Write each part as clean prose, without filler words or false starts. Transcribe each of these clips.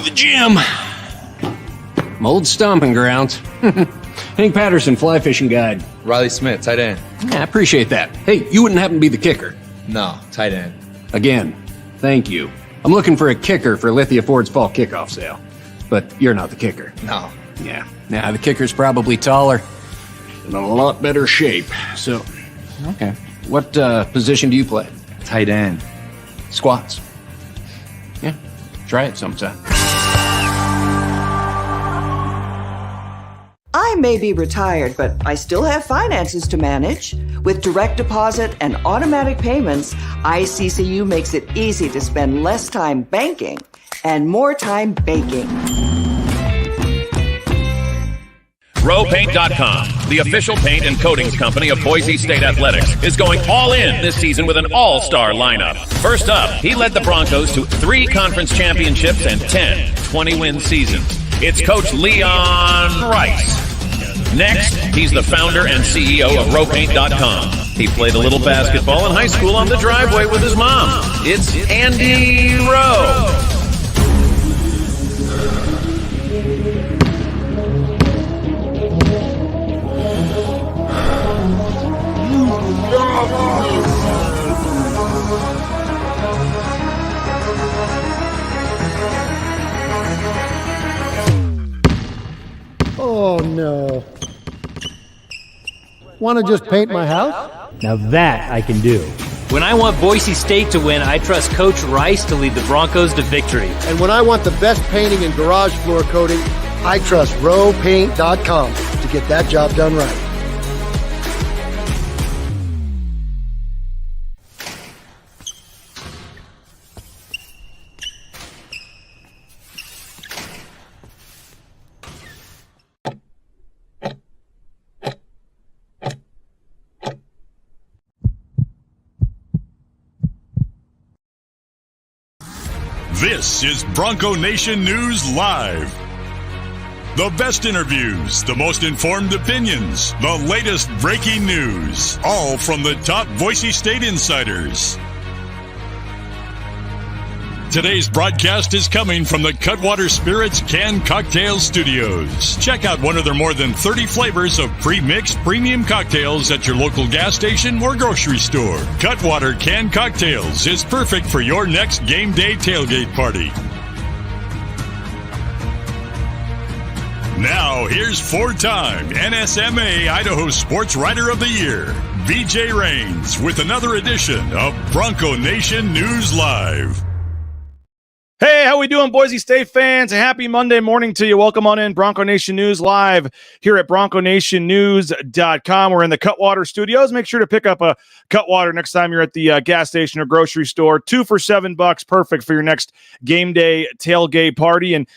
the gym. My old stomping grounds. Hank Patterson, fly fishing guide. Riley Smith, tight end. Yeah, I appreciate that. Hey, you wouldn't happen to be the kicker? No, tight end. Again, thank you. I'm looking for a kicker for Lithia Ford's fall kickoff sale. But you're not the kicker. No. Yeah, the kicker's probably taller. In a lot better shape. So, okay. What position do you play? Tight end. Squats. Yeah, try it sometime. I may be retired, but I still have finances to manage. With direct deposit and automatic payments, ICCU makes it easy to spend less time banking and more time baking. RowPaint.com, the official paint and coatings company of Boise State Athletics, is going all in this season with an all-star lineup. First up, he led the Broncos to 3 conference championships and 10 20-win seasons. It's Coach Leon Rice. Next, he's the founder and CEO of RowPaint.com. He played a little basketball in high school on the driveway with his mom. It's Andy Rowe. Oh, no. Want to just paint my house? Now that I can do. When I want Boise State to win, I trust Coach Rice to lead the Broncos to victory. And when I want the best painting and garage floor coating, I trust RowPaint.com to get that job done right. This is Bronco Nation News Live. The best interviews, the most informed opinions, the latest breaking news, all from the top Boise State insiders. Today's broadcast is coming from the Cutwater Spirits Canned Cocktail Studios. Check out one of their more than 30 flavors of pre-mixed premium cocktails at your local gas station or grocery store. Cutwater Canned Cocktails is perfect for your next game day tailgate party. Now, here's 4-time NSMA Idaho Sports Writer of the Year, BJ Rains, with another edition of Bronco Nation News Live. Hey, how we doing, Boise State fans? A happy Monday morning to you. Welcome on in, Bronco Nation News Live here at BroncoNationNews.com. We're in the Cutwater Studios. Make sure to pick up a Cutwater next time you're at the gas station or grocery store. 2 for $7, perfect for your next game day tailgate party. And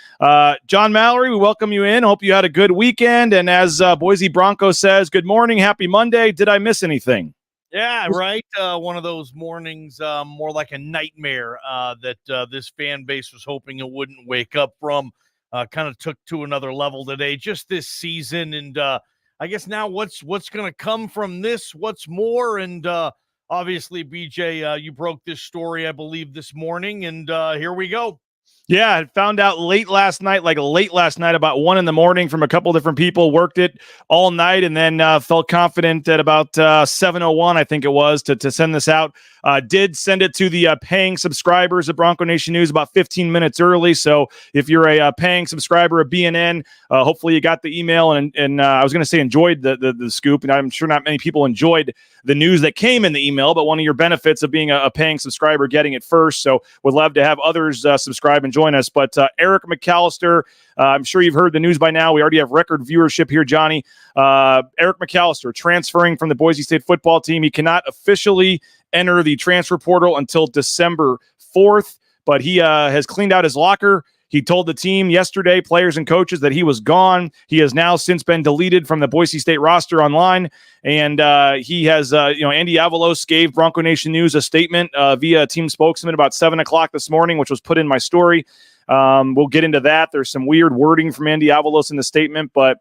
John Mallory, we welcome you in. Hope you had a good weekend. And as Boise Bronco says, good morning, happy Monday. Did I miss anything? Yeah, right. One of those mornings, more like a nightmare that this fan base was hoping it wouldn't wake up from. Kind of took to another level today, just this season. And I guess now what's going to come from this? What's more? And obviously, BJ, you broke this story, I believe, this morning. And here we go. Yeah, I found out late last night, about 1 a.m. from a couple different people, worked it all night, and then felt confident at about 7:01, I think it was, to send this out. Did send it to the paying subscribers of Bronco Nation News about 15 minutes early. So if you're a paying subscriber of BNN, hopefully you got the email and I was going to say enjoyed the scoop. And I'm sure not many people enjoyed the news that came in the email, but one of your benefits of being a paying subscriber, getting it first. So would love to have others subscribe and join us. But Eric McAlister, I'm sure you've heard the news by now. We already have record viewership here, Johnny. Eric McAlister transferring from the Boise State football team. He cannot officially enter the transfer portal until December 4th, but he has cleaned out his locker. He told the team yesterday, players and coaches, that he was gone. He has now since been deleted from the Boise State roster online. And he has, Andy Avalos gave Bronco Nation News a statement via team spokesman about 7 o'clock this morning, which was put in my story. We'll get into that. There's some weird wording from Andy Avalos in the statement, but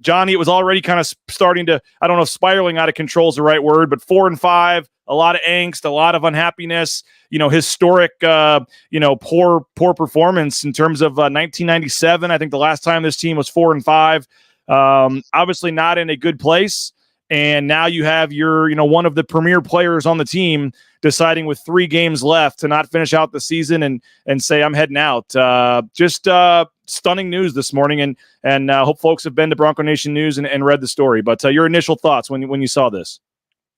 Johnny, it was already kind of starting to, I don't know if spiraling out of control is the right word, but 4-5, a lot of angst, a lot of unhappiness, historic, poor performance in terms of 1997. I think the last time this team was 4-5, obviously not in a good place. And now you have your, one of the premier players on the team deciding with 3 games left to not finish out the season and say, I'm heading out. Just stunning news this morning. And hope folks have been to Bronco Nation News and read the story. But your initial thoughts when you saw this?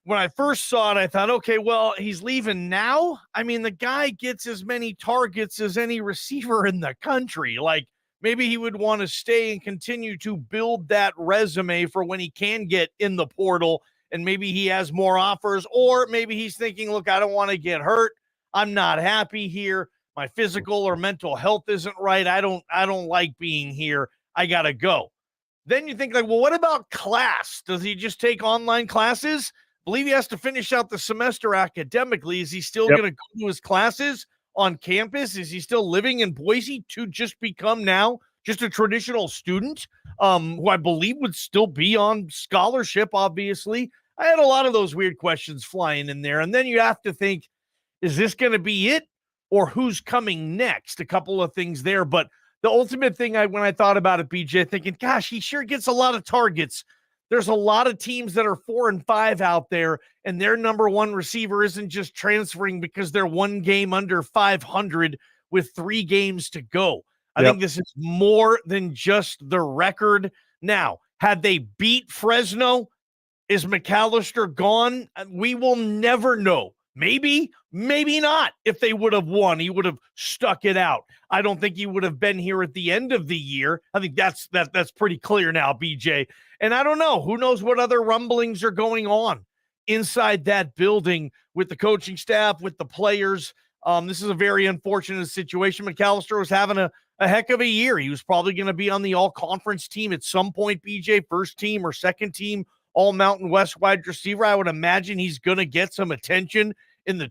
When I first saw it, I thought, okay, well, he's leaving now. I mean, the guy gets as many targets as any receiver in the country. Like, maybe he would want to stay and continue to build that resume for when he can get in the portal, and maybe he has more offers, or maybe he's thinking, look, I don't want to get hurt. I'm not happy here. My physical or mental health isn't right. I don't like being here. I got to go. Then you think, like, well, what about class? Does he just take online classes? I believe he has to finish out the semester academically. Is he still going to go to his classes on campus? Is he still living in Boise to just become now just a traditional student, who I believe would still be on scholarship, obviously? I had a lot of those weird questions flying in there. And then you have to think, is this going to be it, or who's coming next? A couple of things there. But the ultimate thing, when I thought about it, BJ, thinking, gosh, he sure gets a lot of targets. There's a lot of teams that are 4-5 out there, and their number one receiver isn't just transferring because they're 1 game under 500 with 3 games to go. I think this is more than just the record. Now, had they beat Fresno, is McAlister gone? We will never know. Maybe not. If they would have won, he would have stuck it out. I don't think he would have been here at the end of the year. I think that's pretty clear now, BJ. And I don't know. Who knows what other rumblings are going on inside that building with the coaching staff, with the players. This is a very unfortunate situation. McAlister was having a heck of a year. He was probably going to be on the all-conference team at some point, BJ, first team or second team, all-Mountain West wide receiver. I would imagine he's going to get some attention in the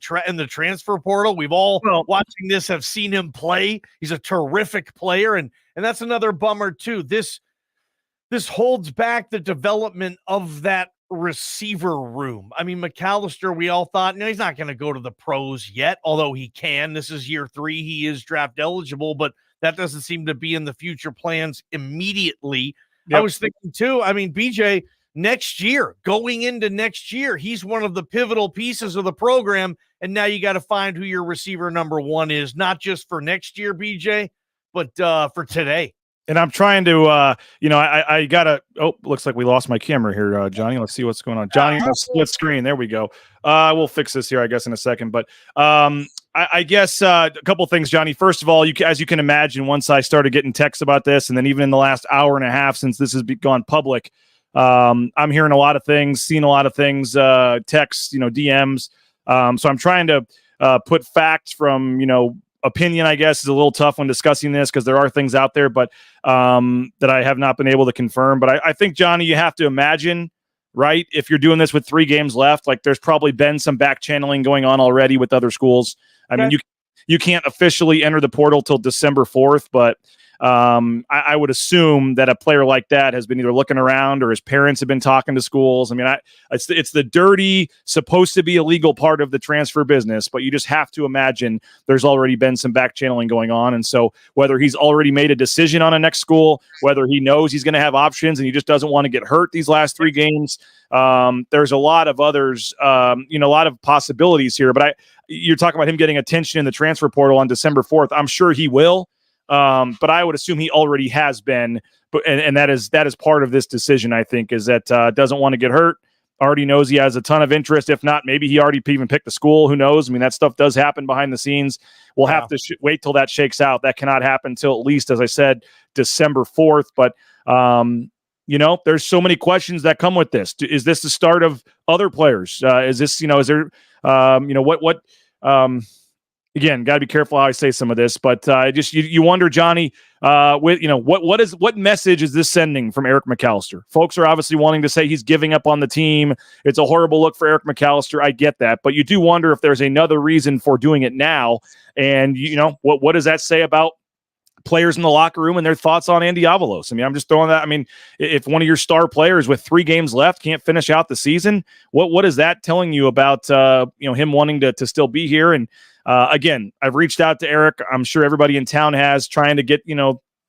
transfer portal. We've all watching this have seen him play. He's a terrific player, and that's another bummer too. This holds back the development of that receiver room. I mean, McAlister, we all thought, no, he's not going to go to the pros yet, although he can. This is year 3. He is draft eligible, but that doesn't seem to be in the future plans immediately. I was thinking too, I mean, BJ, next year, going into next year, he's one of the pivotal pieces of the program, and now you got to find who your receiver number 1 is, not just for next year, BJ, but for today. And I'm trying to, I got to, looks like we lost my camera here, Johnny. Let's see what's going on. Johnny, split screen. There we go. We'll fix this here, I guess, in a second. But I guess a couple things, Johnny. First of all, as you can imagine, once I started getting texts about this, and then even in the last hour and a half since this has gone public, I'm hearing a lot of things, seeing a lot of things, texts, DMs. So I'm trying to put facts from, opinion, I guess, is a little tough when discussing this because there are things out there, but that I have not been able to confirm. But I think, Johnny, you have to imagine, right, if you're doing this with 3 games left, like there's probably been some back channeling going on already with other schools. I mean, you can't officially enter the portal till December 4th, but I would assume that a player like that has been either looking around or his parents have been talking to schools. I mean, it's the dirty, supposed to be illegal part of the transfer business, but you just have to imagine there's already been some back channeling going on. And so whether he's already made a decision on a next school, whether he knows he's going to have options and he just doesn't want to get hurt these last 3 games, there's a lot of others, a lot of possibilities here. But you're talking about him getting attention in the transfer portal on December 4th. I'm sure he will. But I would assume he already has been, and that is part of this decision, I think, is that doesn't want to get hurt, already knows he has a ton of interest. If not, maybe he already even picked the school. Who knows? I mean, that stuff does happen behind the scenes. We'll have to wait till that shakes out. That cannot happen till at least, as I said, December 4th. But, there's so many questions that come with this. Is this the start of other players? Is this, is there, again, got to be careful how I say some of this, but you wonder, Johnny, what message is this sending from Eric McAlister? Folks are obviously wanting to say he's giving up on the team. It's a horrible look for Eric McAlister. I get that, but you do wonder if there's another reason for doing it now. And what does that say about players in the locker room and their thoughts on Andy Avalos. I mean, I'm just throwing that. I mean, if one of your star players with 3 games left can't finish out the season, what is that telling you about him wanting to still be here? And again, I've reached out to Eric. I'm sure everybody in town has, trying to get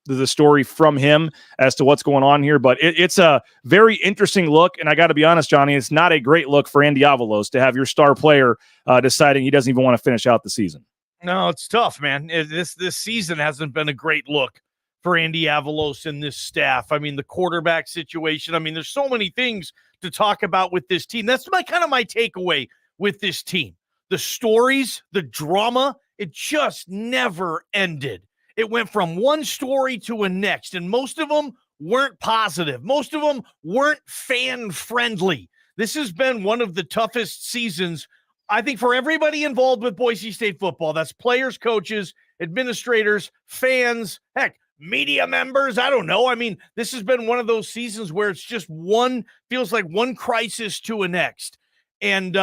the story from him as to what's going on here. But it's a very interesting look, and I got to be honest, Johnny, it's not a great look for Andy Avalos to have your star player deciding he doesn't even want to finish out the season. No, it's tough, man. This season hasn't been a great look for Andy Avalos and this staff. I mean, the quarterback situation. I mean, there's so many things to talk about with this team. That's my takeaway with this team. The stories, the drama, it just never ended. It went from one story to a next, and most of them weren't positive. Most of them weren't fan-friendly. This has been one of the toughest seasons, I think, for everybody involved with Boise State football. That's players, coaches, administrators, fans, heck, media members. I don't know. I mean, this has been one of those seasons where it's just feels like one crisis to a next. And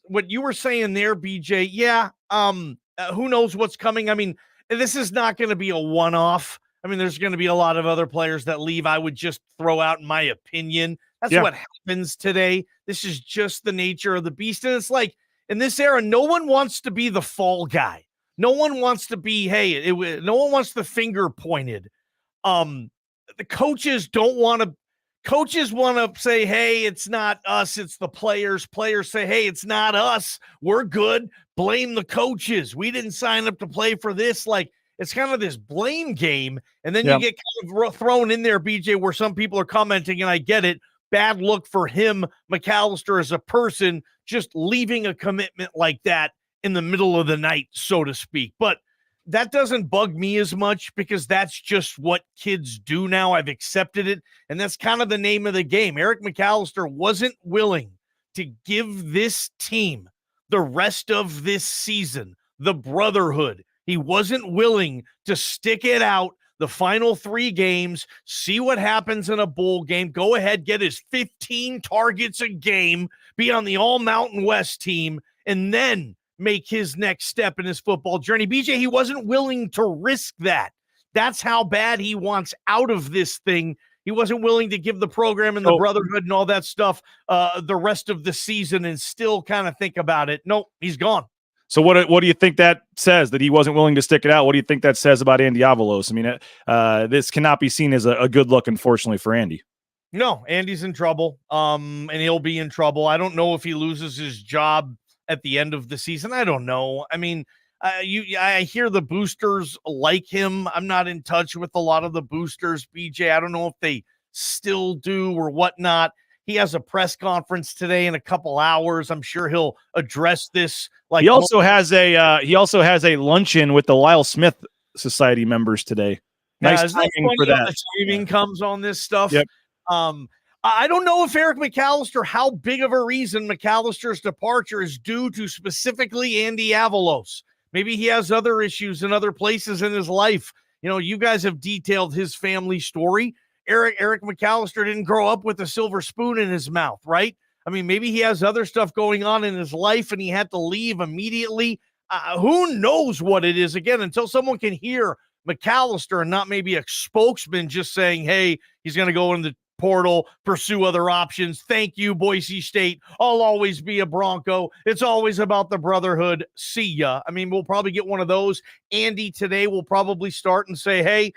what you were saying there, BJ, who knows what's coming? I mean, this is not going to be a one-off. I mean, there's going to be a lot of other players that leave. I would just throw out my opinion. That's what happens today. This is just the nature of the beast. And it's like, in this era, no one wants to be the fall guy. No one wants to be, no one wants the finger pointed. The coaches want to say, hey, it's not us, it's the players. Players say, hey, it's not us, we're good. Blame the coaches. We didn't sign up to play for this. Like, it's kind of this blame game. And then you get kind of thrown in there, BJ, where some people are commenting, and I get it. Bad look for him, McAlister, as a person, just leaving a commitment like that in the middle of the night, so to speak. But that doesn't bug me as much because that's just what kids do now. I've accepted it, and that's kind of the name of the game. Eric McAlister wasn't willing to give this team the rest of this season, the brotherhood. He wasn't willing to stick it out the final 3 games, see what happens in a bowl game, go ahead, get his 15 targets a game, be on the All-Mountain West team, and then make his next step in his football journey. BJ, he wasn't willing to risk that. That's how bad he wants out of this thing. He wasn't willing to give the program and the brotherhood and all that stuff the rest of the season and still kind of think about it. Nope, he's gone. So what do you think that says, that he wasn't willing to stick it out? What do you think that says about Andy Avalos? I mean, this cannot be seen as a good look, unfortunately, for Andy. No, Andy's in trouble, and he'll be in trouble. I don't know if he loses his job at the end of the season. I don't know. I mean, I hear the boosters like him. I'm not in touch with a lot of the boosters, BJ. I don't know if they still do or whatnot. He has a press conference today in a couple hours. I'm sure he'll address this. Like, he also has a luncheon with the Lyle Smith Society members today. Nice timing for that. The timing comes on this stuff. Yep. I don't know if Eric McAlister, how big of a reason McAlister's departure is due to specifically Andy Avalos. Maybe he has other issues in other places in his life. You know, you guys have detailed his family story. Eric McAlister didn't grow up with a silver spoon in his mouth, right? I mean, maybe he has other stuff going on in his life and he had to leave immediately. Who knows what it is? Again, until someone can hear McAlister and not maybe a spokesman just saying, hey, he's going to go in the portal, pursue other options. Thank you, Boise State. I'll always be a Bronco. It's always about the brotherhood. See ya. I mean, we'll probably get one of those. Andy today will probably start and say, hey,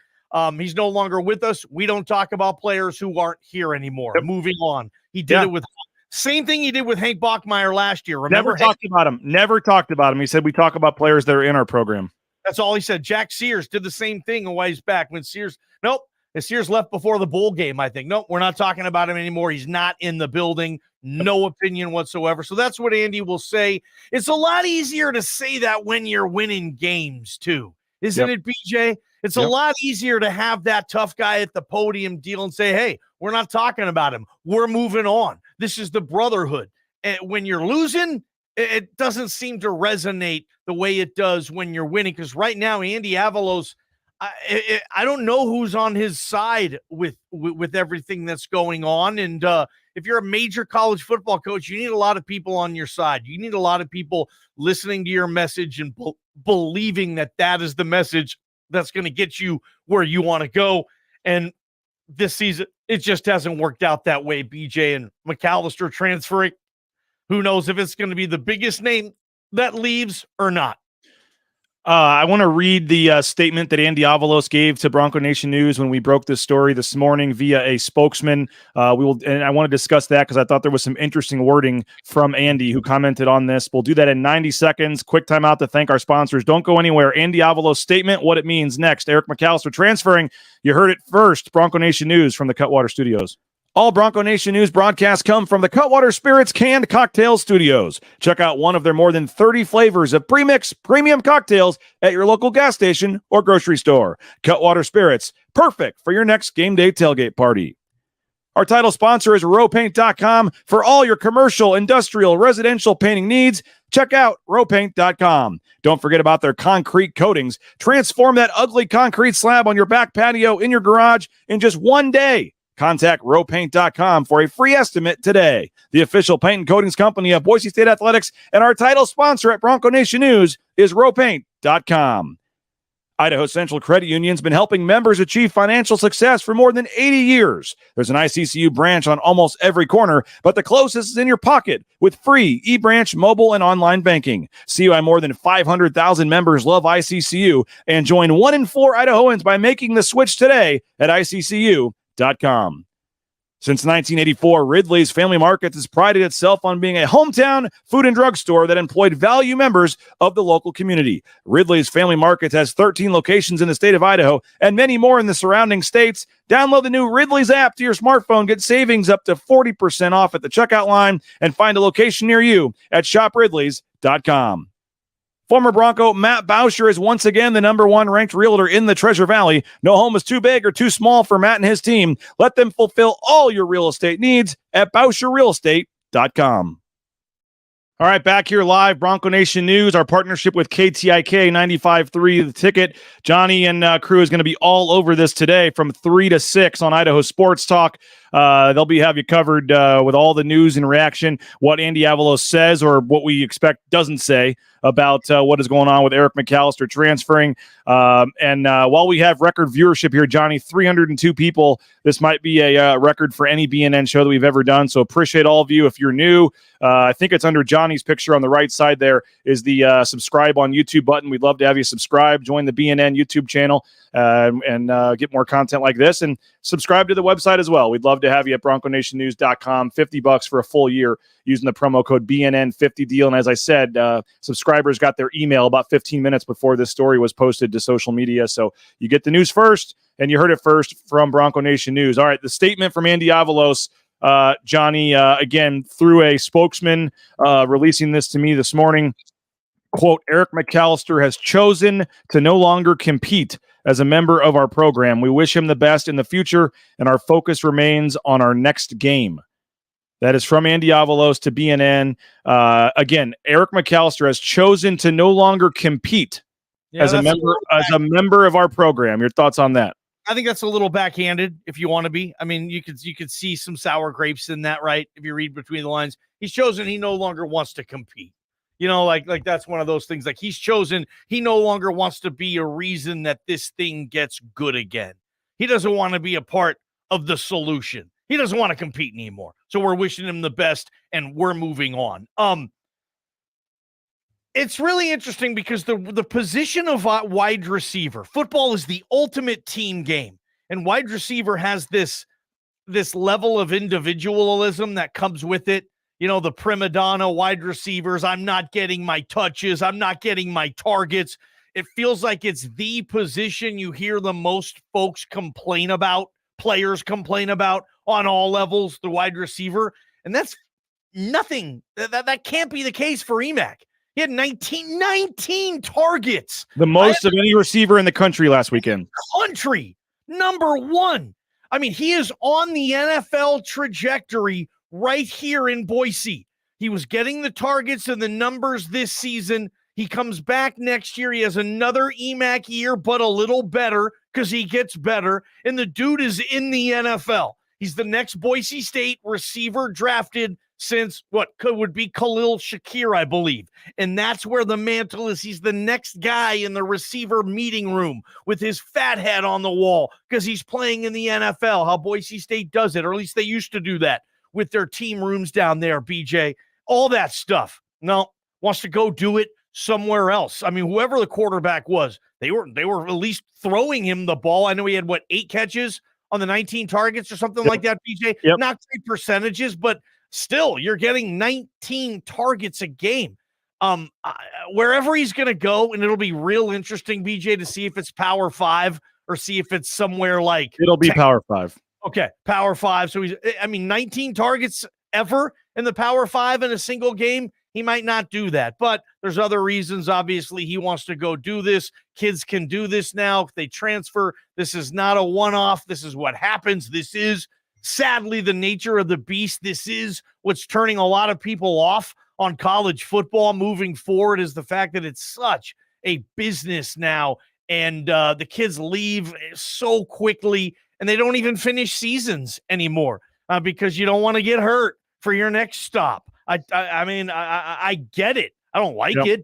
he's no longer with us. We don't talk about players who aren't here anymore. Yep. Moving on. He did it with same thing he did with Hank Bachmeier last year. Remember? Never talked about him. He said we talk about players that are in our program. That's all he said. Jack Sears did the same thing a ways back when Sears left before the bowl game, I think. Nope, we're not talking about him anymore. He's not in the building. No opinion whatsoever. So that's what Andy will say. It's a lot easier to say that when you're winning games too. Isn't it, BJ? It's a lot easier to have that tough guy at the podium deal and say, hey, we're not talking about him. We're moving on. This is the brotherhood. And when you're losing, it doesn't seem to resonate the way it does when you're winning. Because right now, Andy Avalos, I don't know who's on his side with everything that's going on. And if you're a major college football coach, you need a lot of people on your side. You need a lot of people listening to your message and believing that is the message that's going to get you where you want to go. And this season, it just hasn't worked out that way. BJ and McAlister transferring. Who knows if it's going to be the biggest name that leaves or not. I want to read the statement that Andy Avalos gave to Bronco Nation News when we broke this story this morning via a spokesman. And I want to discuss that because I thought there was some interesting wording from Andy who commented on this. We'll do that in 90 seconds. Quick time out to thank our sponsors. Don't go anywhere. Andy Avalos statement, what it means next. Eric McAlister transferring. You heard it first. Bronco Nation News from the Cutwater Studios. All Bronco Nation News broadcasts come from the Cutwater Spirits Canned Cocktail Studios. Check out one of their more than 30 flavors of pre-mix premium cocktails at your local gas station or grocery store. Cutwater Spirits, perfect for your next game day tailgate party. Our title sponsor is rowpaint.com. For all your commercial, industrial, residential painting needs, check out rowpaint.com. Don't forget about their concrete coatings. Transform that ugly concrete slab on your back patio in your garage in just one day. Contact rowpaint.com for a free estimate today. The official paint and coatings company of Boise State Athletics and our title sponsor at Bronco Nation News is rowpaint.com. Idaho Central Credit Union's been helping members achieve financial success for more than 80 years. There's an ICCU branch on almost every corner, but the closest is in your pocket with free eBranch mobile and online banking. CUI more than 500,000 members love ICCU and join 1 in 4 Idahoans by making the switch today at ICCU.com. Since 1984, Ridley's Family Markets has prided itself on being a hometown food and drug store that employed value members of the local community. Ridley's Family Markets has 13 locations in the state of Idaho and many more in the surrounding states. Download the new Ridley's app to your smartphone, get savings up to 40% off at the checkout line, and find a location near you at shopridleys.com. Former Bronco Matt Bauscher is once again the number 1 ranked realtor in the Treasure Valley. No home is too big or too small for Matt and his team. Let them fulfill all your real estate needs at BauscherRealEstate.com. All right, back here live, Bronco Nation News, our partnership with KTIK 95.3 The Ticket. Johnny and crew is going to be all over this today from 3 to 6 on Idaho Sports Talk. They'll have you covered with all the news and reaction, what Andy Avalos says or what we expect doesn't say about what is going on with Eric McAlister transferring. And while we have record viewership here, Johnny, 302 people, this might be a record for any BNN show that we've ever done. So appreciate all of you. If you're new, I think it's under Johnny's picture on the right side there is the subscribe on YouTube button. We'd love to have you subscribe, join the BNN YouTube channel, and get more content like this, and subscribe to the website as well. We'd love to have you at bronconationnews.com. $50 for a full year using the promo code BNN50 deal. And as I said, subscribers got their email about 15 minutes before this story was posted to social media. So you get the news first, and you heard it first from Bronco Nation News. All right, the statement from Andy Avalos, Johnny, again, through a spokesman releasing this to me this morning. Quote, Eric McAlister has chosen to no longer compete as a member of our program. We wish him the best in the future, and our focus remains on our next game. That is from Andy Avalos to BNN. Again, Eric McAlister has chosen to no longer compete as a member of our program. Your thoughts on that? I think that's a little backhanded if you want to be. I mean, you could see some sour grapes in that, right? If you read between the lines, he's chosen he no longer wants to compete. You know, like that's one of those things. Like he's chosen he no longer wants to be a reason that this thing gets good again. He doesn't want to be a part of the solution. He doesn't want to compete anymore. So we're wishing him the best, and we're moving on. It's really interesting because the position of wide receiver, football is the ultimate team game, and wide receiver has this level of individualism that comes with it. You know, the prima donna wide receivers, I'm not getting my touches, I'm not getting my targets. It feels like it's the position you hear the most folks complain about, players complain about on all levels, the wide receiver. And that's nothing. That can't be the case for Emac. He had 19 targets. The most of any receiver in the country last weekend. Country, number 1. I mean, he is on the NFL trajectory right here in Boise. He was getting the targets and the numbers this season. He comes back next year. He has another Emac year, but a little better because he gets better. And the dude is in the NFL. He's the next Boise State receiver drafted since what would be Khalil Shakir, I believe. And that's where the mantle is. He's the next guy in the receiver meeting room with his fat head on the wall because he's playing in the NFL, how Boise State does it, or at least they used to do that with their team rooms down there, BJ. All that stuff. No, wants to go do it somewhere else. I mean, whoever the quarterback was, they were at least throwing him the ball. I know he had, 8 catches on the 19 targets or something like that, BJ. Not great percentages, but still, you're getting 19 targets a game. Wherever he's going to go, and it'll be real interesting, BJ, to see if it's Power 5 or see if it's somewhere like it'll be Power 5. Okay, Power 5. So 19 targets ever in the Power 5 in a single game. He might not do that, but there's other reasons. Obviously, he wants to go do this. Kids can do this now. If they transfer, this is not a one-off. This is what happens. This is, sadly, the nature of the beast. This is what's turning a lot of people off on college football moving forward, is the fact that it's such a business now, and the kids leave so quickly, and they don't even finish seasons anymore because you don't want to get hurt for your next stop. I mean, I get it. I don't like it,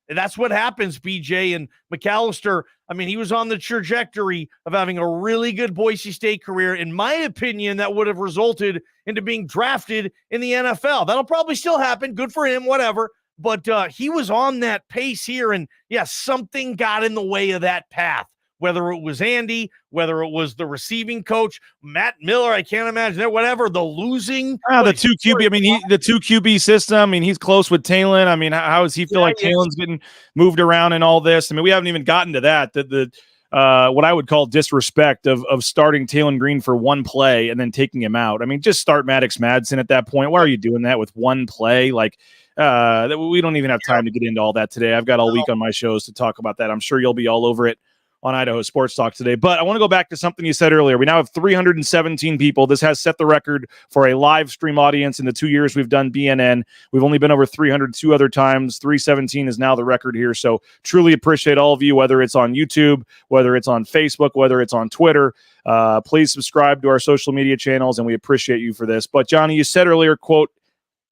but that's what happens, BJ. And McAlister, I mean, he was on the trajectory of having a really good Boise State career. In my opinion, that would have resulted into being drafted in the NFL. That'll probably still happen. Good for him, whatever. But he was on that pace here, and something got in the way of that path. Whether it was Andy, whether it was the receiving coach, Matt Miller, I can't imagine it, whatever, the losing. The 2 QB, I mean, the 2 QB system, I mean, he's close with Talon. I mean, how does he feel like Talon's getting moved around and all this? I mean, we haven't even gotten to that. The what I would call disrespect of starting Talon Green for one play and then taking him out. I mean, just start Maddox Madsen at that point. Why are you doing that with one play? Like, we don't even have time to get into all that today. I've got all week on my shows to talk about that. I'm sure you'll be all over it on Idaho Sports Talk today. But I want to go back to something you said earlier. We now have 317 people. This has set the record for a live stream audience in the 2 years we've done BNN. We've only been over 300 2 other times. 317 is now the record here. So truly appreciate all of you, whether it's on YouTube, whether it's on Facebook, whether it's on Twitter. Please subscribe to our social media channels, and we appreciate you for this. But Johnny, you said earlier, quote,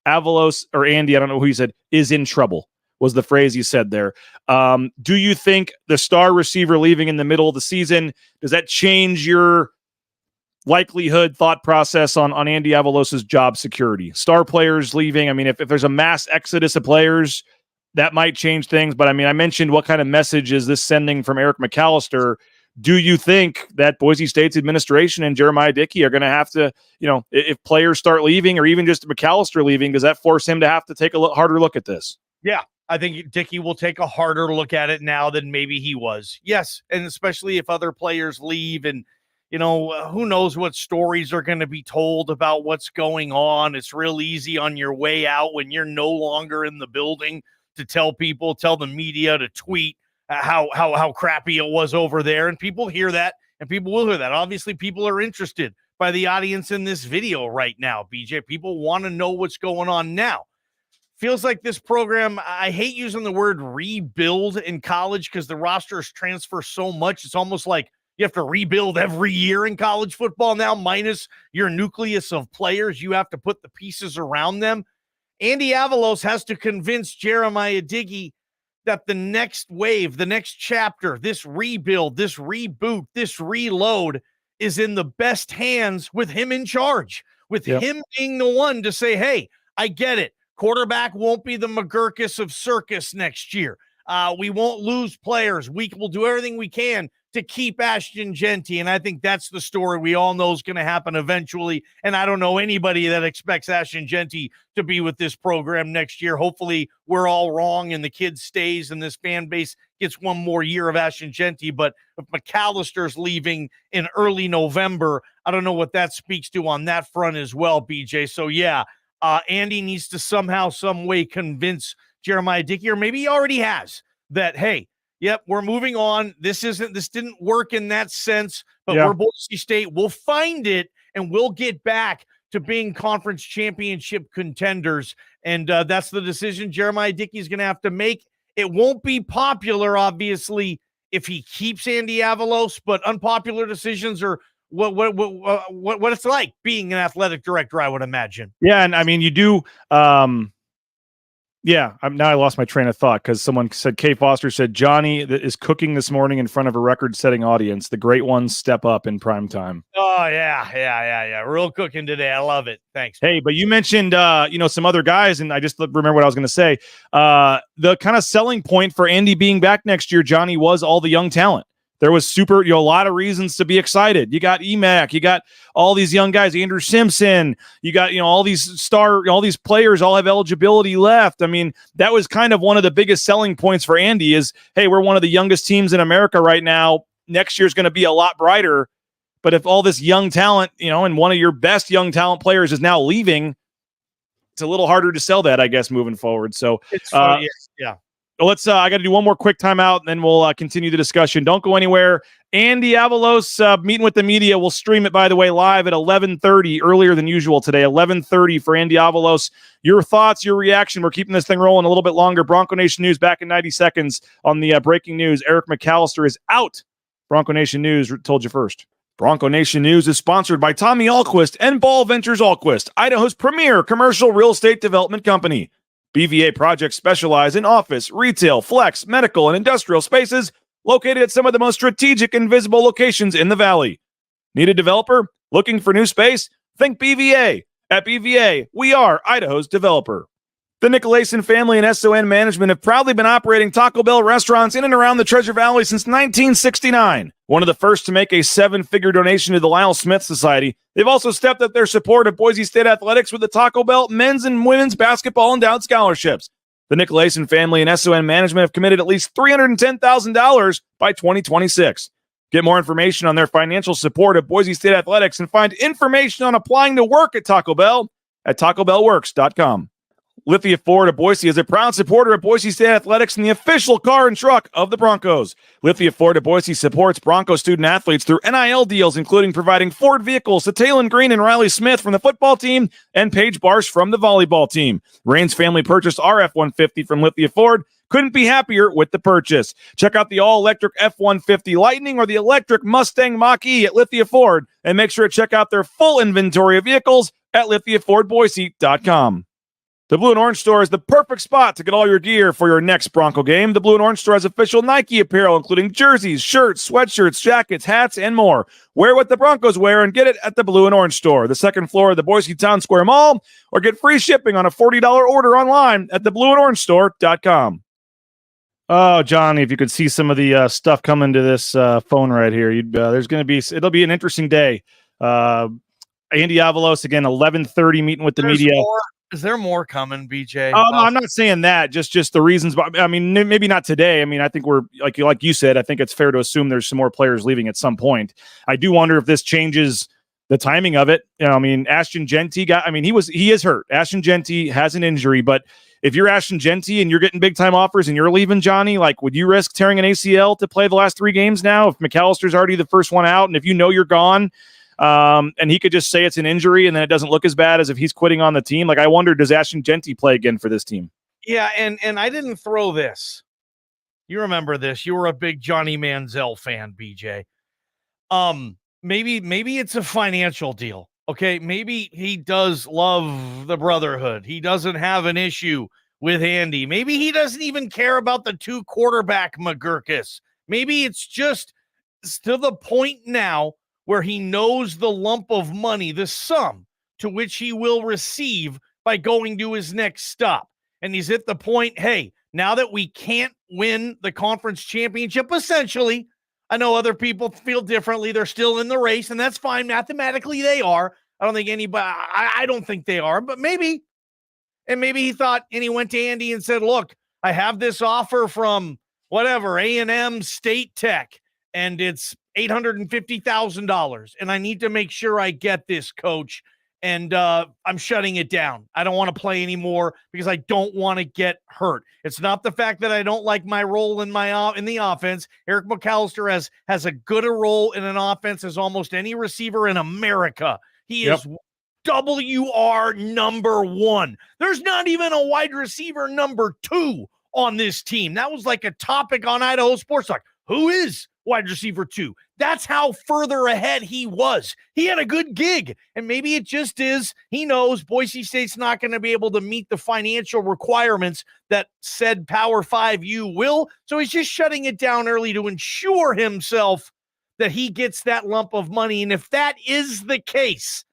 Avalos or Andy, I don't know who you said, is in trouble, was the phrase you said there. Do you think the star receiver leaving in the middle of the season, does that change your likelihood, thought process on Andy Avalos's job security? Star players leaving, I mean, if there's a mass exodus of players, that might change things. But I mean, I mentioned what kind of message is this sending from Eric McAlister. Do you think that Boise State's administration and Jeremiah Dickey are going to have to, if players start leaving, or even just McAlister leaving, does that force him to have to take a harder look at this? Yeah. I think Dickey will take a harder look at it now than maybe he was. Yes, and especially if other players leave, and, who knows what stories are going to be told about what's going on. It's real easy on your way out when you're no longer in the building to tell the media, to tweet how crappy it was over there, and people hear that, and people will hear that. Obviously, people are interested by the audience in this video right now, BJ. People want to know what's going on now. Feels like this program, I hate using the word rebuild in college because the rosters transfer so much. It's almost like you have to rebuild every year in college football now, minus your nucleus of players. You have to put the pieces around them. Andy Avalos has to convince Jeremiah Dickey that the next wave, the next chapter, this rebuild, this reboot, this reload is in the best hands with him in charge, with him being the one to say, hey, I get it. Quarterback won't be the McGurkus of circus next year. We won't lose players. We will do everything we can to keep Ashton Genty, and I think that's the story we all know is going to happen eventually, and I don't know anybody that expects Ashton Genty to be with this program next year. Hopefully we're all wrong and the kid stays and this fan base gets one more year of Ashton Genty, but if McAlister's leaving in early November, I don't know what that speaks to on that front as well, BJ. So yeah, Andy needs to somehow, some way convince Jeremiah Dickey, or maybe he already has, that, hey, yep, we're moving on. This didn't work in that sense, but we're Boise State. We'll find it, and we'll get back to being conference championship contenders. And that's the decision Jeremiah Dickey is going to have to make. It won't be popular, obviously, if he keeps Andy Avalos, but unpopular decisions are what it's like being an athletic director, I would imagine. Yeah, and I mean, you do. Now I lost my train of thought because someone said, Kay Foster said, Johnny is cooking this morning in front of a record-setting audience. The great ones step up in prime time. Oh, yeah. Real cooking today. I love it. Thanks. Hey, but you mentioned, some other guys, and I just remember what I was going to say. The kind of selling point for Andy being back next year, Johnny, was all the young talent. There was a lot of reasons to be excited. You got EMAC, you got all these young guys, Andrew Simpson, you got, all these players all have eligibility left. I mean, that was kind of one of the biggest selling points for Andy is, hey, we're one of the youngest teams in America right now. Next year's going to be a lot brighter. But if all this young talent, and one of your best young talent players is now leaving, it's a little harder to sell that, I guess, moving forward. So it's fun, yeah. Let's. I got to do one more quick timeout, and then we'll continue the discussion. Don't go anywhere. Andy Avalos meeting with the media. We'll stream it, by the way, live at 11:30, earlier than usual today. 11:30 for Andy Avalos. Your thoughts, your reaction. We're keeping this thing rolling a little bit longer. Bronco Nation News back in 90 seconds on the breaking news. Eric McAlister is out. Bronco Nation News told you first. Bronco Nation News is sponsored by Tommy Alquist and Ball Ventures Alquist, Idaho's premier commercial real estate development company. BVA projects specialize in office, retail, flex, medical, and industrial spaces located at some of the most strategic and visible locations in the valley. Need a developer? Looking for new space? Think BVA. At BVA, we are Idaho's developer. The Nicolason family and SON management have proudly been operating Taco Bell restaurants in and around the Treasure Valley since 1969. One of the first to make a 7-figure donation to the Lyle Smith Society, they've also stepped up their support of Boise State athletics with the Taco Bell men's and women's basketball endowed scholarships. The Nicolason family and SON management have committed at least $310,000 by 2026. Get more information on their financial support of Boise State athletics and find information on applying to work at Taco Bell at tacobellworks.com. Lithia Ford of Boise is a proud supporter of Boise State Athletics and the official car and truck of the Broncos. Lithia Ford of Boise supports Bronco student athletes through NIL deals, including providing Ford vehicles to Taylon Green and Riley Smith from the football team and Paige Barsh from the volleyball team. Rain's family purchased our F-150 from Lithia Ford. Couldn't be happier with the purchase. Check out the all-electric F-150 Lightning or the electric Mustang Mach-E at Lithia Ford, and make sure to check out their full inventory of vehicles at lithiafordboise.com. The Blue and Orange Store is the perfect spot to get all your gear for your next Bronco game. The Blue and Orange Store has official Nike apparel, including jerseys, shirts, sweatshirts, jackets, hats, and more. Wear what the Broncos wear and get it at the Blue and Orange Store, the second floor of the Boise Town Square Mall, or get free shipping on a $40 order online at theblueandorangestore.com. Oh, Johnny, if you could see some of the stuff coming to this phone right here, it'll be an interesting day. Andy Avalos, again, 11:30, meeting with the media. Is there more coming, BJ? No, I'm not saying that. Just the reasons. But I mean, maybe not today. I mean, I think we're like you said. I think it's fair to assume there's some more players leaving at some point. I do wonder if this changes the timing of it. I mean, Ashton Genty he is hurt. Ashton Genty has an injury, but if you're Ashton Genty and you're getting big time offers and you're leaving, Johnny, would you risk tearing an ACL to play the last 3 games now? If McAlister's already the first one out, and if you're gone. And he could just say it's an injury and then it doesn't look as bad as if he's quitting on the team. I wonder, does Ashton Genty play again for this team? Yeah, and I didn't throw this. You remember this. You were a big Johnny Manziel fan, BJ. Maybe it's a financial deal. Okay, maybe he does love the brotherhood. He doesn't have an issue with Andy. Maybe he doesn't even care about the 2 quarterback McGurkus. Maybe it's just to the point now where he knows the lump of money, the sum to which he will receive by going to his next stop. And he's at the point, hey, now that we can't win the conference championship, essentially, I know other people feel differently. They're still in the race, and that's fine. Mathematically, they are. I don't think anybody, I don't think they are, but maybe. And maybe he thought, and he went to Andy and said, look, I have this offer from whatever, A&M State Tech, and it's $850,000, and I need to make sure I get this, coach, and I'm shutting it down. I don't want to play anymore because I don't want to get hurt. It's not the fact that I don't like my role in the offense. Eric McAlister has a good a role in an offense as almost any receiver in America. He is WR number 1. There's not even a wide receiver number 2 on this team. That was like a topic on Idaho Sports Talk. who is wide receiver 2. That's how further ahead he was. He had a good gig, and maybe it just is he knows Boise State's not going to be able to meet the financial requirements that said Power 5U will, so he's just shutting it down early to ensure himself that he gets that lump of money. And if that is the case,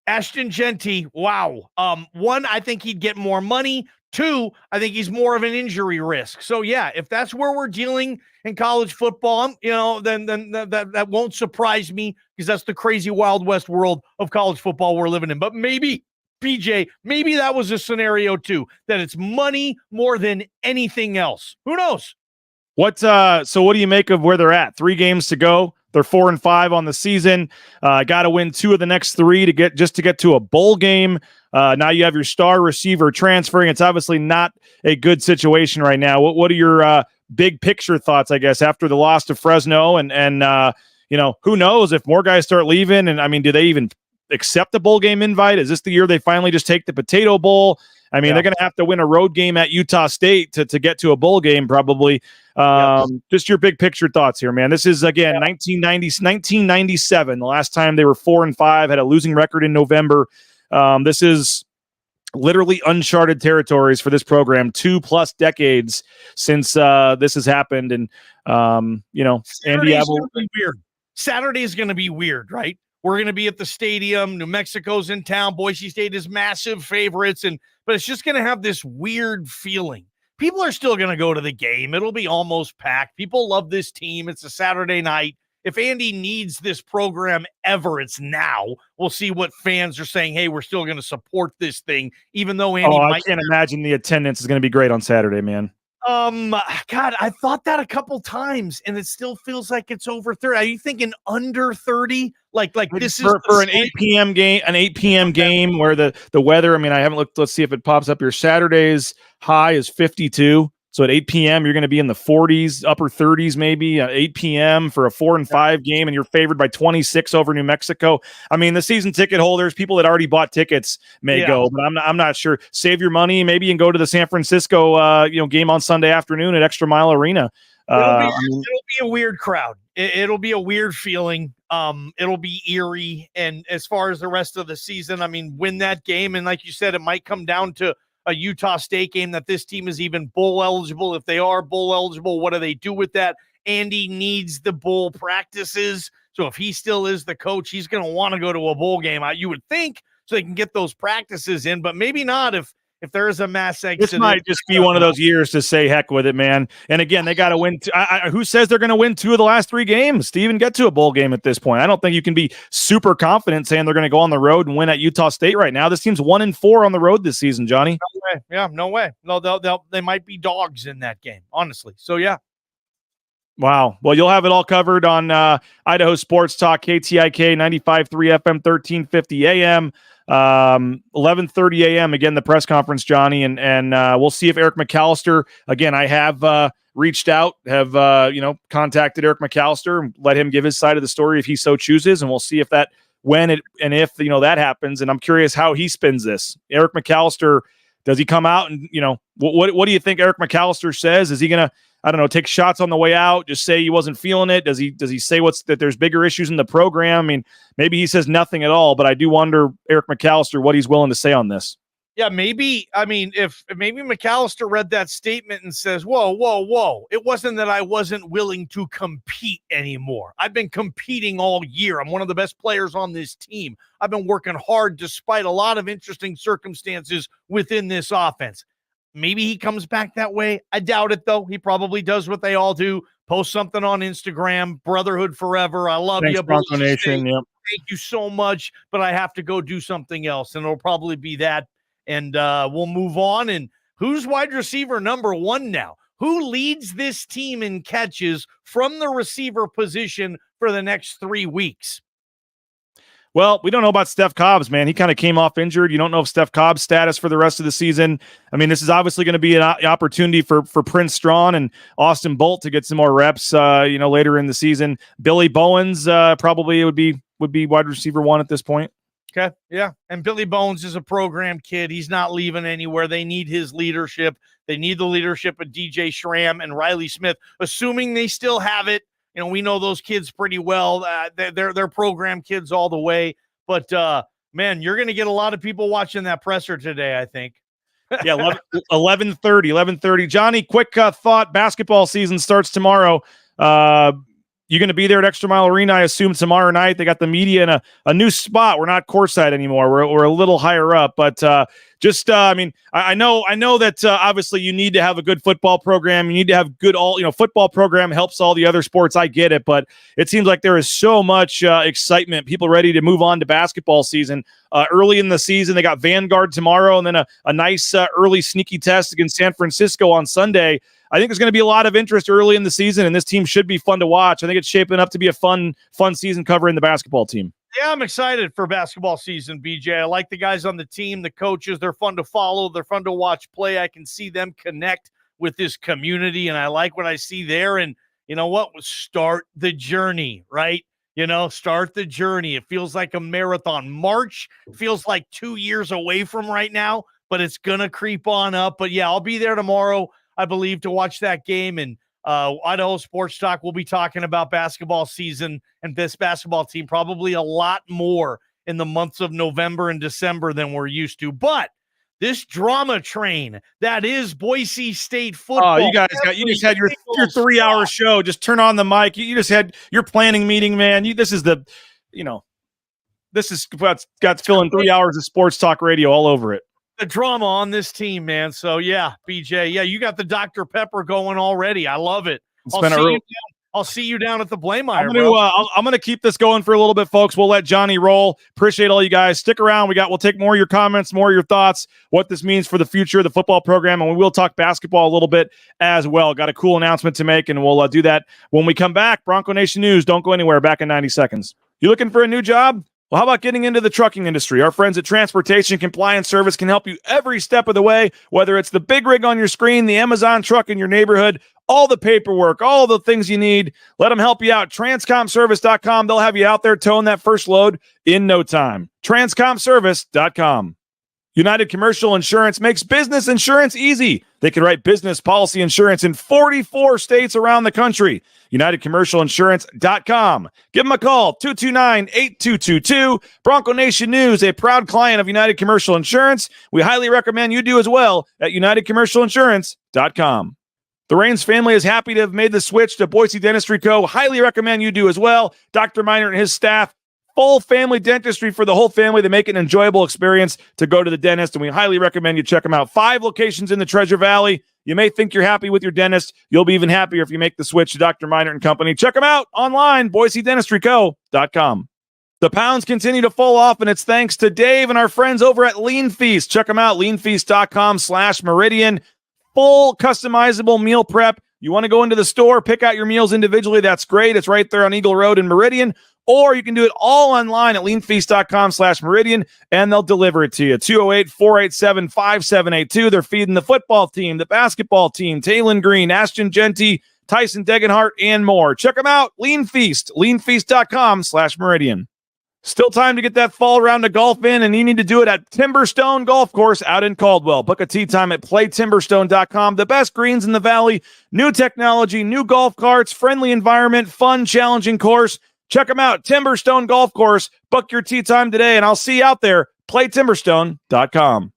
Ashton Genty, wow. One, I think he'd get more money. 2, I think he's more of an injury risk. So yeah, if that's where we're dealing in college football, then that won't surprise me, because that's the crazy Wild West world of college football we're living in. But maybe, PJ, maybe that was a scenario too, that it's money more than anything else. Who knows? So what do you make of where they're at? 3 games to go. They're 4-5 on the season. Got to win 2 of the next 3 to get to a bowl game. Now you have your star receiver transferring. It's obviously not a good situation right now. What are your big picture thoughts, I guess, after the loss to Fresno? And who knows if more guys start leaving? And I mean, do they even accept a bowl game invite? Is this the year they finally just take the Potato Bowl? I mean, they're going to have to win a road game at Utah State to get to a bowl game, probably. Just your big picture thoughts here, man. This is, again, 1997, the last time they were 4-5, had a losing record in November. This is literally uncharted territories for this program, 2+ decades since this has happened. And, Andy Abel. Saturday is going to be weird, right? We're going to be at the stadium. New Mexico's in town. Boise State is massive favorites, but it's just going to have this weird feeling. People are still going to go to the game. It'll be almost packed. People love this team. It's a Saturday night. If Andy needs this program ever, it's now. We'll see what fans are saying. Hey, we're still going to support this thing, even though Andy I can't imagine the attendance is going to be great on Saturday, man. God, I thought that a couple times, and it still feels like it's over 30. Are you thinking under 30? Like this is for an 8 p.m. game, game where the weather, I mean, I haven't looked. Let's see if it pops up here. Saturday's high is 52. So at 8 p.m., you're going to be in the 40s, upper 30s, maybe at 8 p.m. for a 4-5 game, and you're favored by 26 over New Mexico. I mean, the season ticket holders, people that already bought tickets may go, but I'm not sure. Save your money, maybe, and go to the San Francisco, game on Sunday afternoon at Extra Mile Arena. It'll be a weird crowd. It'll be a weird feeling. It'll be eerie. And as far as the rest of the season, I mean, win that game, and like you said, it might come down to a Utah State game that this team is even bowl eligible. If they are bowl eligible, what do they do with that? Andy needs the bowl practices. So if he still is the coach, he's going to want to go to a bowl game, you would think, so they can get those practices in, but maybe not if there is a mass exit. This might just be one of those years to say heck with it, man. And again, they got to win. Who says they're going to win 2 of the last 3 games to even get to a bowl game at this point? I don't think you can be super confident saying they're going to go on the road and win at Utah State right now. This team's 1-4 on the road this season, Johnny. No way. Yeah, no way. No, they might be dogs in that game, honestly. So yeah. Wow. Well, you'll have it all covered on Idaho Sports Talk, KTIK 95.3 FM, 1350 AM. 11:30 a.m. again, the press conference, Johnny, and we'll see if Eric McAlister, again, I have reached out, have contacted Eric McAlister and let him give his side of the story if he so chooses, and we'll see if that if that happens. And I'm curious how he spins this. Eric McAlister, does he come out and what do you think Eric McAlister says? Is he gonna take shots on the way out, just say he wasn't feeling it? Does he say that there's bigger issues in the program? I mean, maybe he says nothing at all, but I do wonder, Eric McAlister, what he's willing to say on this. Yeah, maybe. I mean, if maybe McAlister read that statement and says, whoa, it wasn't that I wasn't willing to compete anymore. I've been competing all year. I'm one of the best players on this team. I've been working hard despite a lot of interesting circumstances within this offense. Maybe he comes back that way. I doubt it, though. He probably does what they all do. Post something on Instagram, brotherhood forever. I love you, Bronco Nation. Yep. Thank you so much, but I have to go do something else, and it'll probably be that. And we'll move on. And who's wide receiver number 1 now? Who leads this team in catches from the receiver position for the next 3 weeks? Well, we don't know about Steph Cobbs, man. He kind of came off injured. You don't know if Steph Cobb's status for the rest of the season. I mean, this is obviously going to be an opportunity for Prince Strawn and Austin Bolt to get some more reps, later in the season. Billy Bowens probably would be wide receiver 1 at this point. Okay, yeah. And Billy Bones is a program kid. He's not leaving anywhere. They need his leadership. They need the leadership of DJ Schramm and Riley Smith, assuming they still have it. We know those kids pretty well. They're program kids all the way. But, man, you're going to get a lot of people watching that presser today, I think. Yeah, 11:30. Johnny, quick thought. Basketball season starts tomorrow. You're going to be there at Extra Mile Arena, I assume, tomorrow night. They got the media in a new spot. We're not courtside anymore. We're a little higher up. But I know that obviously you need to have a good football program. You need to have good football program helps all the other sports. I get it. But it seems like there is so much excitement, people ready to move on to basketball season. Early in the season, they got Vanguard tomorrow and then a nice early sneaky test against San Francisco on Sunday. I think there's going to be a lot of interest early in the season, and this team should be fun to watch. I think it's shaping up to be a fun season covering the basketball team. Yeah, I'm excited for basketball season, BJ. I like the guys on the team, the coaches. They're fun to follow. They're fun to watch play. I can see them connect with this community, and I like what I see there. And you know what? Start the journey, right? Start the journey. It feels like a marathon. March feels like 2 years away from right now, but it's going to creep on up. But, yeah, I'll be there tomorrow, I believe, to watch that game. And Idaho Sports Talk will be talking about basketball season and this basketball team probably a lot more in the months of November and December than we're used to. But this drama train that is Boise State football. Oh, you just had your 3-hour show. Just turn on the mic. You just had your planning meeting, man. This is what's got filling 3 hours of sports talk radio all over it. The drama on this team, man. So yeah, BJ. Yeah, you got the Dr. Pepper going already. I love it. I'll see you down at the Blameyer. I'm gonna keep this going for a little bit, folks. We'll let Johnny roll. Appreciate all you guys. Stick around. We'll take more of your comments, more of your thoughts, what this means for the future of the football program, and we will talk basketball a little bit as well. Got a cool announcement to make, and we'll do that when we come back. Bronco Nation News. Don't go anywhere. Back in 90 seconds. You looking for a new job? Well, how about getting into the trucking industry? Our friends at Transportation Compliance Service can help you every step of the way, whether it's the big rig on your screen, the Amazon truck in your neighborhood, all the paperwork, all the things you need. Let them help you out. Transcomservice.com. They'll have you out there towing that first load in no time. Transcomservice.com. United Commercial Insurance makes business insurance easy. They can write business policy insurance in 44 states around the country. UnitedCommercialInsurance.com. Give them a call, 229-8222. Bronco Nation News, a proud client of United Commercial Insurance. We highly recommend you do as well at UnitedCommercialInsurance.com. The Raines family is happy to have made the switch to Boise Dentistry Co. Highly recommend you do as well. Dr. Miner and his staff, full family dentistry for the whole family. They make it an enjoyable experience to go to the dentist, and we highly recommend you check them out. 5 locations in the Treasure Valley. You may think you're happy with your dentist. You'll be even happier if you make the switch to Dr. Miner and Company. Check them out online, BoiseDentistryCo.com. The pounds continue to fall off, and it's thanks to Dave and our friends over at Lean Feast. Check them out, leanfeast.com/Meridian. Full customizable meal prep. You want to go into the store, pick out your meals individually. That's great. It's right there on Eagle Road in Meridian. Or you can do it all online at leanfeast.com/Meridian, and they'll deliver it to you. 208-487-5782. They're feeding the football team, the basketball team, Taylon Green, Ashton Genty, Tyson Degenhart, and more. Check them out. Lean Feast, leanfeast.com/Meridian. Still time to get that fall round of golf in, and you need to do it at Timberstone Golf Course out in Caldwell. Book a tee time at playtimberstone.com. The best greens in the valley, new technology, new golf carts, friendly environment, fun, challenging course. Check them out, Timberstone Golf Course. Book your tee time today, and I'll see you out there. PlayTimberstone.com.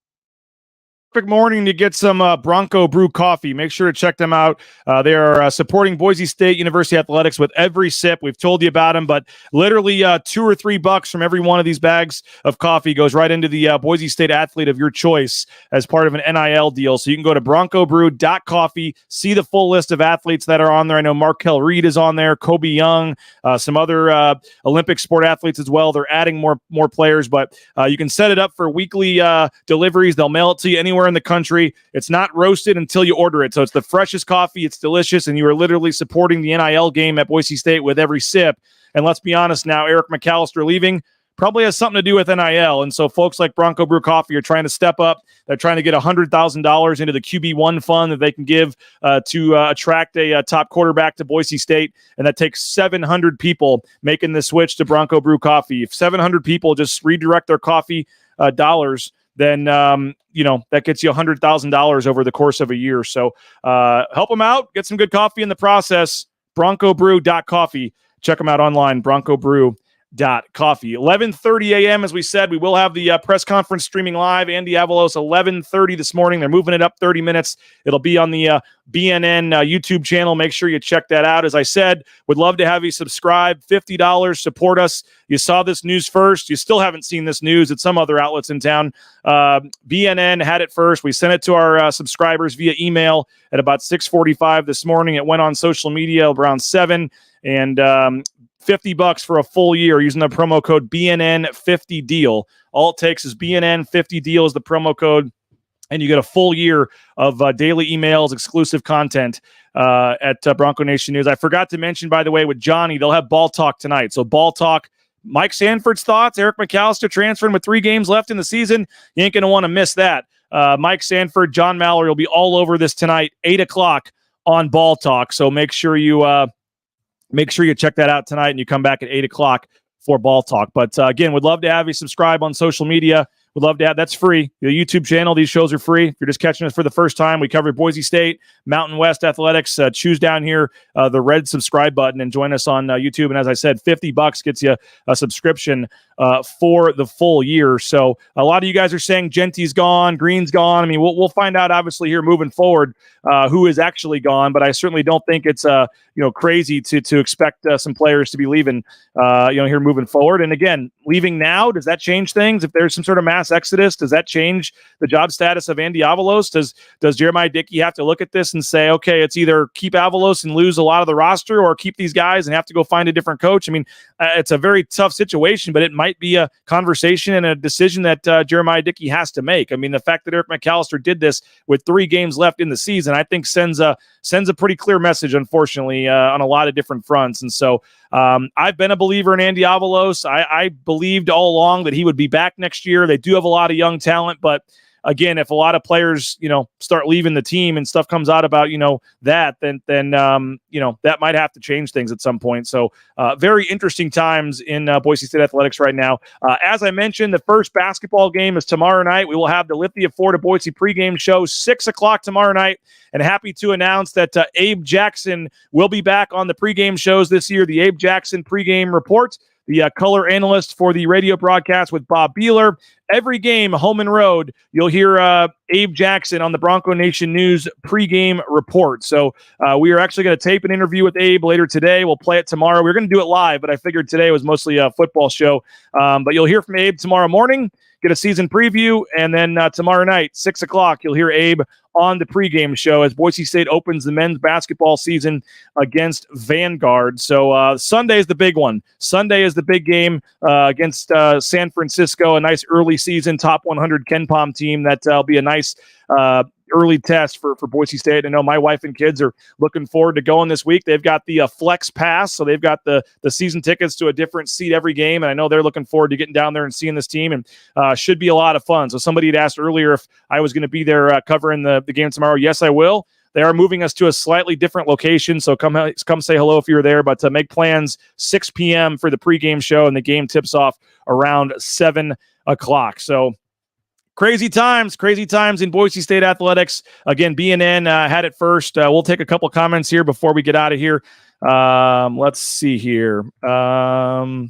Perfect morning to get some Bronco Brew coffee. Make sure to check them out. They are supporting Boise State University Athletics with every sip. We've told you about them, but literally $2 or $3 from every one of these bags of coffee goes right into the Boise State athlete of your choice as part of an NIL deal. So you can go to broncobrew.coffee, see the full list of athletes that are on there. I know Markel Reed is on there, Kobe Young, some other Olympic sport athletes as well. They're adding more players, but you can set it up for weekly deliveries. They'll mail it to you anywhere in the country. It's not roasted until you order it. So it's the freshest coffee. It's delicious. And you are literally supporting the NIL game at Boise State with every sip. And let's be honest now, Eric McAlister leaving probably has something to do with NIL. And so folks like Bronco Brew Coffee are trying to step up. They're trying to get $100,000 into the QB1 fund that they can give to attract a top quarterback to Boise State. And that takes 700 people making the switch to Bronco Brew Coffee. If 700 people just redirect their coffee dollars, then that gets you $100,000 over the course of a year. So help them out. Get some good coffee in the process. BroncoBrew.coffee. Check them out online. BroncoBrew.coffee. 11:30 a.m. As we said, we will have the press conference streaming live. Andy Avalos, 11:30 this morning. They're moving it up 30 minutes. It'll be on the BNN YouTube channel. Make sure you check that out. As I said, would love to have you subscribe. $50, support us. You saw this news first. You still haven't seen this news at some other outlets in town. BNN had it first. We sent it to our subscribers via email at about 6:45 this morning. It went on social media around 7, and $50 for a full year using the promo code BNN50deal. All it takes is BNN50deal is the promo code, and you get a full year of daily emails, exclusive content at Bronco Nation News. I forgot to mention, by the way, with Johnny, they'll have Ball Talk tonight. So Ball Talk, Mike Sanford's thoughts, Eric McAlister transferring with 3 games left in the season. You ain't going to want to miss that. Mike Sanford, John Mallory will be all over this tonight, 8 o'clock on Ball Talk. So make sure you check that out tonight, and you come back at 8 o'clock for Ball Talk. But again, would love to have you subscribe on social media. Would love to have, that's free. The YouTube channel, these shows are free. If you're just catching us for the first time, we cover Boise State, Mountain West athletics. Choose down here the red subscribe button and join us on YouTube. And as I said, $50 gets you a subscription for the full year. So a lot of you guys are saying Genty's gone, Green's gone. I mean, we'll find out obviously here moving forward who is actually gone, but I certainly don't think it's crazy to expect some players to be leaving here moving forward. And again, leaving now, does that change things? If there's some sort of mass exodus, does that change the job status of Andy Avalos? Does Jeremiah Dickey have to look at this and say, okay, it's either keep Avalos and lose a lot of the roster, or keep these guys and have to go find a different coach? I mean, it's a very tough situation, but it might be a conversation and a decision that Jeremiah Dickey has to make. I mean, the fact that Eric McAlister did this with 3 games left in the season, I think sends a pretty clear message, unfortunately, on a lot of different fronts. And so I've been a believer in Andy Avalos. I believed all along that he would be back next year. They do have a lot of young talent, but again, if a lot of players, start leaving the team and stuff comes out about, that, then that might have to change things at some point. So very interesting times in Boise State athletics right now. As I mentioned, the first basketball game is tomorrow night. We will have the Lithia Florida Boise pregame show, 6 o'clock tomorrow night. And happy to announce that Abe Jackson will be back on the pregame shows this year. The Abe Jackson pregame report, the color analyst for the radio broadcast with Bob Beeler. Every game, home and road, you'll hear Abe Jackson on the Bronco Nation News pregame report. So we are actually going to tape an interview with Abe later today. We'll play it tomorrow. We're going to do it live, but I figured today was mostly a football show. But you'll hear from Abe tomorrow morning, get a season preview, and then tomorrow night, 6 o'clock, you'll hear Abe on the pregame show as Boise State opens the men's basketball season against Vanguard. So Sunday is the big one. Sunday is the big game against San Francisco, a nice early season top 100 KenPom team. That'll be a nice early test for Boise State. I know my wife and kids are looking forward to going this week. They've got the Flex Pass, so they've got the season tickets to a different seat every game, and I know they're looking forward to getting down there and seeing this team, and should be a lot of fun. So somebody had asked earlier if I was going to be there covering the game tomorrow. Yes, I will. They are moving us to a slightly different location, so come say hello if you're there, but to make plans 6 p.m. for the pregame show, and the game tips off around 7 o'clock. So Crazy times in Boise State athletics. Again, BNN had it first. We'll take a couple comments here before we get out of here. Let's see here. I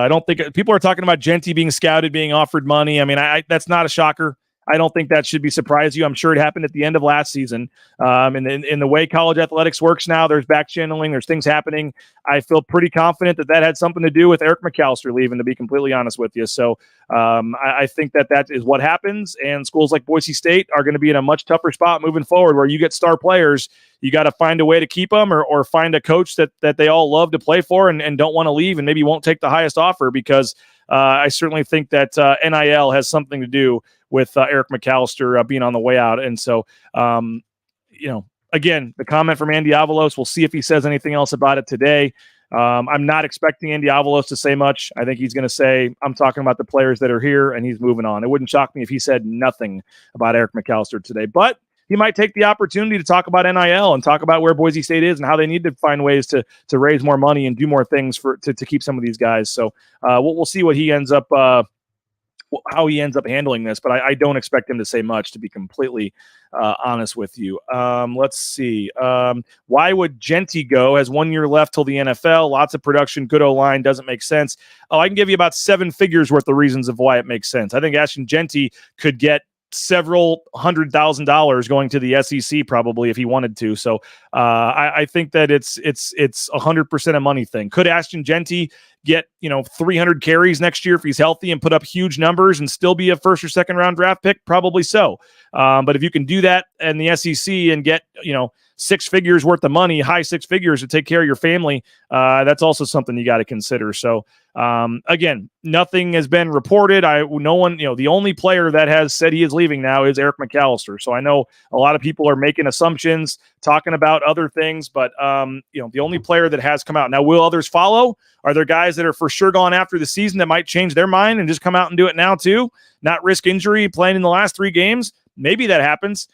don't think people are talking about Genty being scouted, being offered money. I mean, that's not a shocker. I don't think that should be surprise you. I'm sure it happened at the end of last season. And in the way college athletics works now, there's back channeling, there's things happening. I feel pretty confident that had something to do with Eric McAlister leaving, to be completely honest with you. So I think that is what happens. And schools like Boise State are going to be in a much tougher spot moving forward, where you get star players. You got to find a way to keep them, or find a coach that they all love to play for and don't want to leave, and maybe won't take the highest offer, because I certainly think that NIL has something to do with Eric McAlister being on the way out. And so, again, the comment from Andy Avalos, we'll see if he says anything else about it today. I'm not expecting Andy Avalos to say much. I think he's going to say, I'm talking about the players that are here, and he's moving on. It wouldn't shock me if he said nothing about Eric McAlister today, but he might take the opportunity to talk about NIL and talk about where Boise State is and how they need to find ways to raise more money and do more things to keep some of these guys. So we'll see what he ends up how he ends up handling this, but I don't expect him to say much, to be completely honest with you. Let's see. Why would Genty go? Has 1 year left till the NFL. Lots of production. Good O-line. Doesn't make sense. Oh, I can give you about 7 figures worth of reasons of why it makes sense. I think Ashton Genty could get several $100,000 going to the SEC probably if he wanted to. So I think that it's 100% a money thing. Could Ashton Genty get 300 carries next year if he's healthy and put up huge numbers and still be a first or second round draft pick? Probably so. But if you can do that in the SEC and get 6 figures worth of money, high 6 figures to take care of your family, that's also something you got to consider. So again, nothing has been reported. The only player that has said he is leaving now is Eric McAlister. So I know a lot of people are making assumptions, talking about other things, but the only player that has come out now, will others follow? Are there guys that are for sure gone after the season that might change their mind and just come out and do it now too? Not risk injury playing in the last 3 games. Maybe that happens.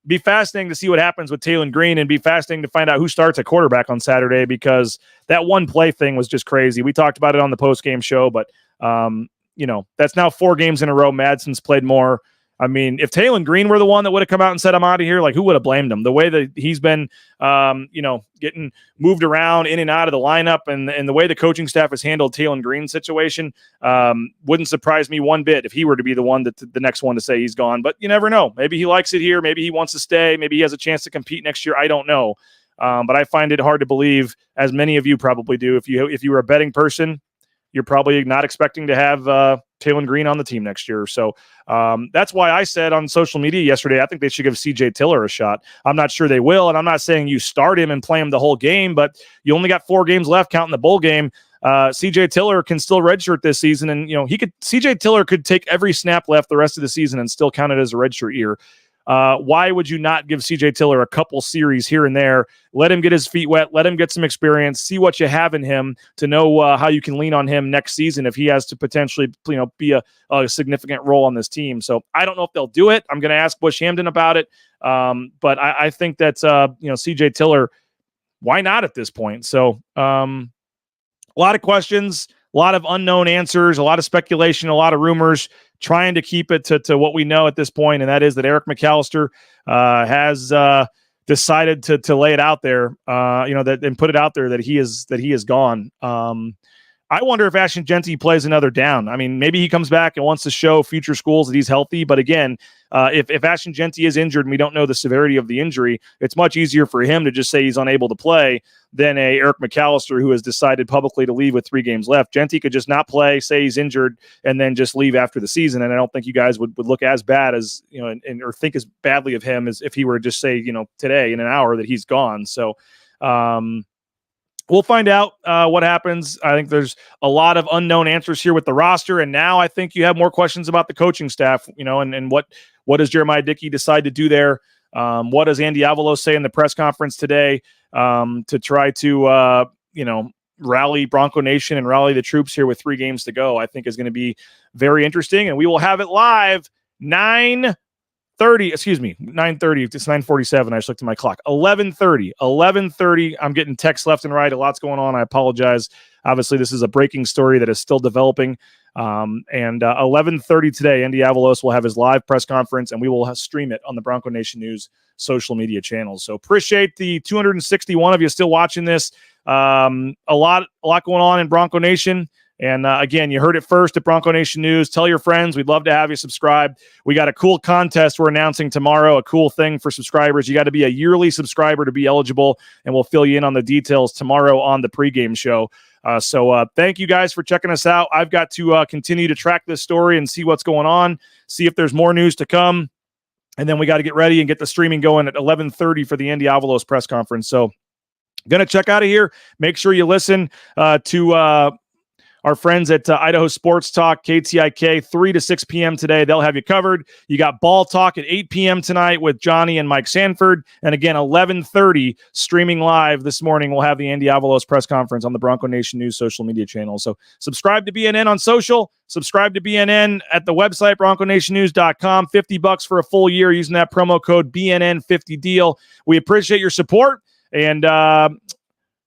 Be fascinating to see what happens with Taylor Green, and be fascinating to find out who starts at quarterback on Saturday, because that one play thing was just crazy. We talked about it on the post-game show, but that's now 4 games in a row. Madsen's played more. I mean, if Taylor Green were the one that would have come out and said, I'm out of here, like, who would have blamed him? The way that he's been, getting moved around in and out of the lineup, and the way the coaching staff has handled Taylor Green's situation, wouldn't surprise me one bit if he were to be the one the next one to say he's gone. But you never know. Maybe he likes it here. Maybe he wants to stay. Maybe he has a chance to compete next year. I don't know. But I find it hard to believe, as many of you probably do. If you were a betting person, you're probably not expecting to have Taylor Green on the team next year. So that's why I said on social media yesterday, I think they should give CJ Tiller a shot. I'm not sure they will, and I'm not saying you start him and play him the whole game, but you only got 4 games left counting the bowl game. CJ Tiller can still redshirt this season, and CJ Tiller could take every snap left the rest of the season and still count it as a redshirt year. Why would you not give CJ Tiller a couple series here and there? Let him get his feet wet. Let him get some experience. See what you have in him to know how you can lean on him next season if he has to potentially be a significant role on this team. So I don't know if they'll do it. I'm going to ask Bush Hamden about it. But I think that CJ Tiller, why not at this point? So a lot of questions, a lot of unknown answers, a lot of speculation, a lot of rumors, trying to keep it to what we know at this point, and that is that Eric McAlister has decided to lay it out there, and put it out there that he is gone. I wonder if Ashton Genty plays another down. I mean, maybe he comes back and wants to show future schools that he's healthy. But again, if Ashton Genty is injured and we don't know the severity of the injury, it's much easier for him to just say he's unable to play than a Eric McAlister who has decided publicly to leave with 3 games left. Genty could just not play, say he's injured, and then just leave after the season. And I don't think you guys would look as bad as, or think as badly of him as if he were to just say, today in an hour that he's gone. So, we'll find out what happens. I think there's a lot of unknown answers here with the roster. And now I think you have more questions about the coaching staff, and what does Jeremiah Dickey decide to do there? What does Andy Avalos say in the press conference today to try to, rally Bronco Nation and rally the troops here with 3 games to go? I think is going to be very interesting. And we will have it live 9:30. It's 9:47. I just looked at my clock. 11:30. I'm getting texts left and right. A lot's going on. I apologize. Obviously, this is a breaking story that is still developing. And 11:30 today, Andy Avalos will have his live press conference, and we will stream it on the Bronco Nation News social media channels. So appreciate the 261 of you still watching this. A lot going on in Bronco Nation. And again, you heard it first at Bronco Nation News. Tell your friends. We'd love to have you subscribe. We got a cool contest we're announcing tomorrow, a cool thing for subscribers. You got to be a yearly subscriber to be eligible, and we'll fill you in on the details tomorrow on the pregame show. So thank you guys for checking us out. I've got to continue to track this story and see what's going on, see if there's more news to come. And then we got to get ready and get the streaming going at 11:30 for the Andy Avalos press conference. So going to check out of here. Make sure you listen to our friends at Idaho Sports Talk, KTIK, 3 to 6 p.m. today. They'll have you covered. You got Ball Talk at 8 p.m. tonight with Johnny and Mike Sanford. And again, 11:30 streaming live this morning. We'll have the Andy Avalos press conference on the Bronco Nation News social media channel. So subscribe to BNN on social. Subscribe to BNN at the website, bronconationnews.com. $50 for a full year using that promo code BNN50 deal. We appreciate your support. And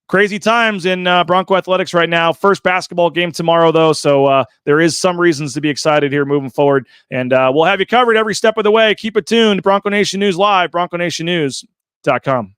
Crazy times in Bronco athletics right now. First basketball game tomorrow, though, so there is some reasons to be excited here moving forward. And we'll have you covered every step of the way. Keep it tuned. Bronco Nation News Live, BroncoNationNews.com.